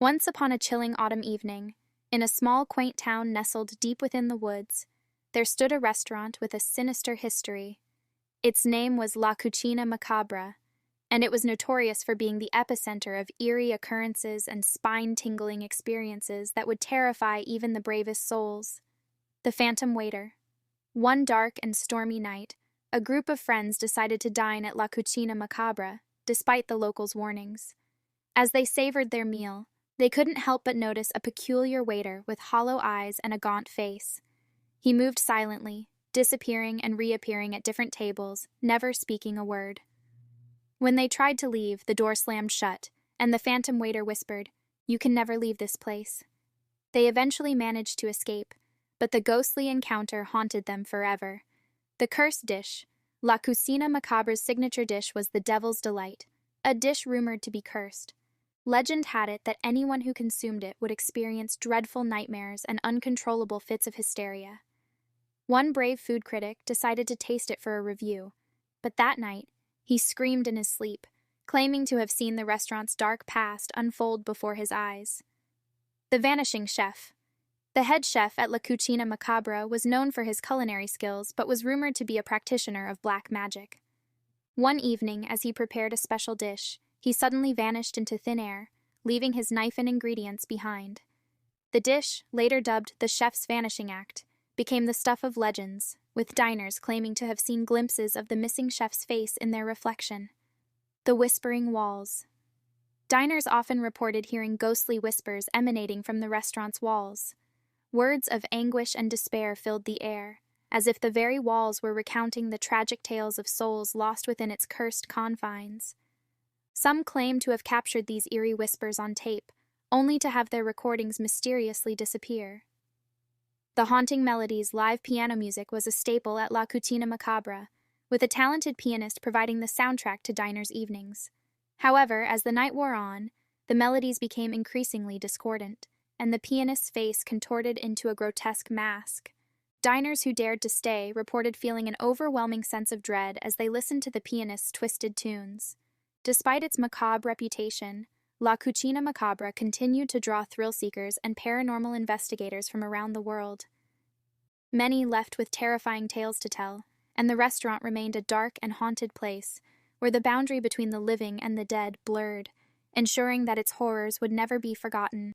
Once upon a chilling autumn evening, in a small, quaint town nestled deep within the woods, there stood a restaurant with a sinister history. Its name was La Cucina Macabra, and it was notorious for being the epicenter of eerie occurrences and spine-tingling experiences that would terrify even the bravest souls. The Phantom Waiter. One dark and stormy night, a group of friends decided to dine at La Cucina Macabra, despite the locals' warnings. As they savored their meal, they couldn't help but notice a peculiar waiter with hollow eyes and a gaunt face. He moved silently, disappearing and reappearing at different tables, never speaking a word. When they tried to leave, the door slammed shut, and the phantom waiter whispered, "You can never leave this place." They eventually managed to escape, but the ghostly encounter haunted them forever. The cursed dish. La Cucina Macabra's signature dish was the Devil's Delight, a dish rumored to be cursed. Legend had it that anyone who consumed it would experience dreadful nightmares and uncontrollable fits of hysteria. One brave food critic decided to taste it for a review, but that night, he screamed in his sleep, claiming to have seen the restaurant's dark past unfold before his eyes. The Vanishing Chef. The head chef at La Cucina Macabra was known for his culinary skills but was rumored to be a practitioner of black magic. One evening, as he prepared a special dish, he suddenly vanished into thin air, leaving his knife and ingredients behind. The dish, later dubbed the Chef's Vanishing Act, became the stuff of legends, with diners claiming to have seen glimpses of the missing chef's face in their reflection. The Whispering Walls. Diners often reported hearing ghostly whispers emanating from the restaurant's walls. Words of anguish and despair filled the air, as if the very walls were recounting the tragic tales of souls lost within its cursed confines. Some claimed to have captured these eerie whispers on tape, only to have their recordings mysteriously disappear. The Haunting Melodies live piano music was a staple at La Cucina Macabra, with a talented pianist providing the soundtrack to diners' evenings. However, as the night wore on, the melodies became increasingly discordant, and the pianist's face contorted into a grotesque mask. Diners who dared to stay reported feeling an overwhelming sense of dread as they listened to the pianist's twisted tunes. Despite its macabre reputation, La Cucina Macabra continued to draw thrill-seekers and paranormal investigators from around the world. Many left with terrifying tales to tell, and the restaurant remained a dark and haunted place, where the boundary between the living and the dead blurred, ensuring that its horrors would never be forgotten.